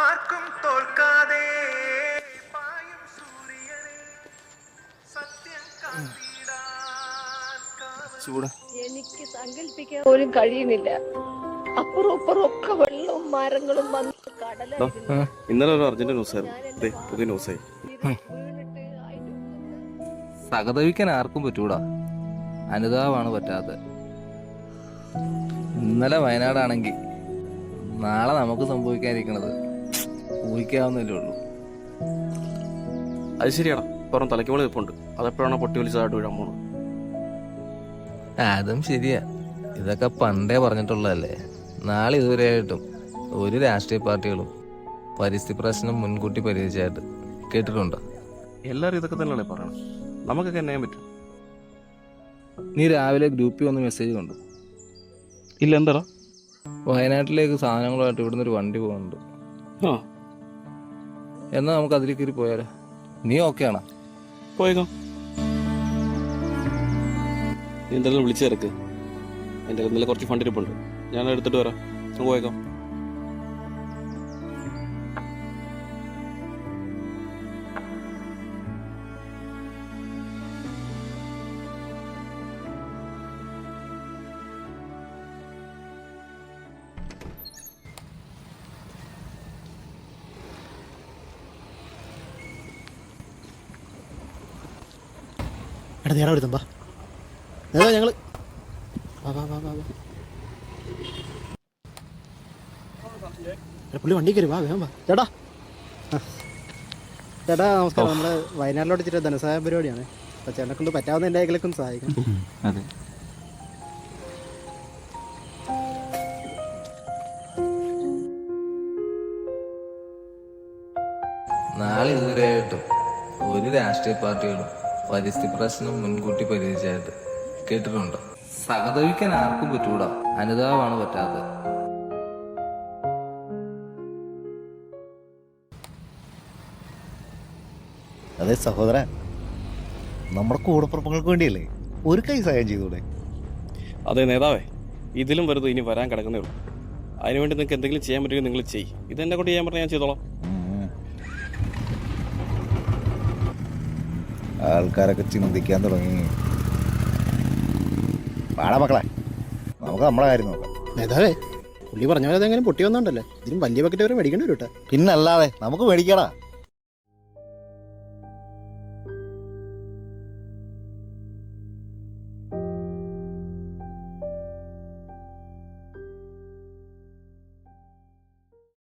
ആർക്കും തോൽക്കാതെ പായും സൂര്യനെ സത്യം കാത്തിടാൻ എനിക്ക് സങ്കല്പിക്കാൻ പോലും കഴിയുന്നില്ല. അപ്പുറം ഇപ്പുറം ഒക്കെ വെള്ളവും മരങ്ങളും വന്ന് കടലായിരുന്നു. ഇന്നലെ ഒരു അർജന്റ് ന്യൂസായിരുന്നു, പുതിയ ന്യൂസായി. സഹതപിക്കാൻ ആർക്കും പറ്റൂടാ, അനുതാപമാണ് പറ്റാത്തത്. ഇന്നലെ വയനാടാണെങ്കിൽ നാളെ നമുക്ക് സംഭവിക്കാനിരിക്കണത് ഊഹിക്കാവുന്നല്ലേ ഉള്ളൂ. അത് ശരിയാടാ, പുറം തലയ്ക്ക് മുകളിൽ നിൽപ്പുണ്ട്. അതെപ്പോഴാണ് പൊട്ടി വിളിച്ചതായിട്ട് വീഴാൻ പോണത്. അതും ശരിയാ, ഇതൊക്കെ പണ്ടേ പറഞ്ഞിട്ടുള്ളതല്ലേ. നാളെ ഇതുവരെയായിട്ടും ഒരു രാഷ്ട്രീയ പാർട്ടികളും പരിസ്ഥിതി പ്രശ്നം മുൻകൂട്ടി പരിഹരിച്ചായിട്ട് കേട്ടിട്ടുണ്ടോ? എല്ലാവരും ഇതൊക്കെ തന്നെയല്ലേ പറയണം, നമുക്കൊക്കെ എന്നെ ചെയ്യാൻ പറ്റും. നീ രാവിലെ ഗ്രൂപ്പിൽ വന്ന് മെസ്സേജ് കണ്ടു? ഇല്ല, എന്താടാ? വയനാട്ടിലേക്ക് സാധനങ്ങളുമായിട്ട് ഇവിടുന്ന് ഒരു വണ്ടി പോകുന്നുണ്ട്. ആ, എന്നാ നമുക്ക് അതിൽ കയറി പോയാലോ? നീ ഓക്കെ ആണോ? പോയേക്കാം. നീ എന്തായാലും വിളിച്ചു തിരക്ക്. എൻ്റെ ഇന്നലെ കുറച്ച് ഫണ്ട് ഇരിപ്പുണ്ട്, ഞാൻ എടുത്തിട്ട് വരാം. നമുക്ക് പോയേക്കാം. എടാ നേടാ എടുത്തും നേതാ ഞങ്ങള് പുള്ളി വണ്ടി കയറി വാ വേഗം വാ. ചേട്ടാ ചേട്ടാ നമസ്കാരം. നമ്മള് വയനാട്ടിലോട്ട് ഇച്ചിരി ധനസഹായ പരിപാടിയാണ്. അപ്പോൾ ചേട്ടനെ കൊണ്ട് പറ്റാവുന്ന എൻ്റെ കയ്യിലൊക്കെ ഒന്ന് സഹായിക്കണം. അതെ, നാളെ ഇതുവരെയായിട്ടും ഒരു രാഷ്ട്രീയ പാർട്ടികളും പരിസ്ഥിതി പ്രശ്നം മുൻകൂട്ടി പരിഹരിച്ചായിട്ട് കേട്ടിട്ടുണ്ടോ? സഹതപിക്കാൻ ആർക്കും പറ്റൂടാ, അനുതാപമാണ് പറ്റാത്തത്. അതെ സഹോദര, നമ്മുടെ കൂടപ്പുറപ്പുകൾക്ക് വേണ്ടിയല്ലേ ഒരു കൈ സഹായം ചെയ്തൂടെ? അതെ നേതാവേ, ഇതിലും വലുത് ഇനി വരാൻ കിടക്കുന്നേ ഉള്ളൂ. അതിനുവേണ്ടി നിങ്ങൾക്ക് എന്തെങ്കിലും ചെയ്യാൻ പറ്റുമെങ്കിൽ നിങ്ങൾ ചെയ്യും. ഇതെന്നെ കൊണ്ട് ചെയ്യാൻ പറഞ്ഞാൽ ഞാൻ ചെയ്തോളാം. ആൾക്കാരൊക്കെ ചിന്തിക്കാൻ തുടങ്ങി. പാടാ മക്കളെ, നമുക്ക് നമ്മളെ കാര്യം നോക്കാം. നേതാവേ പുള്ളി പറഞ്ഞ പോലെ അതെങ്ങനെ പൊട്ടി വന്നോണ്ടല്ലേ ഇതിനും വലിയ ബക്കറ്റ് വരെ മേടിക്കേണ്ടി വരും കേട്ടോ. പിന്നല്ലാതെ നമുക്ക് മേടിക്കടാ.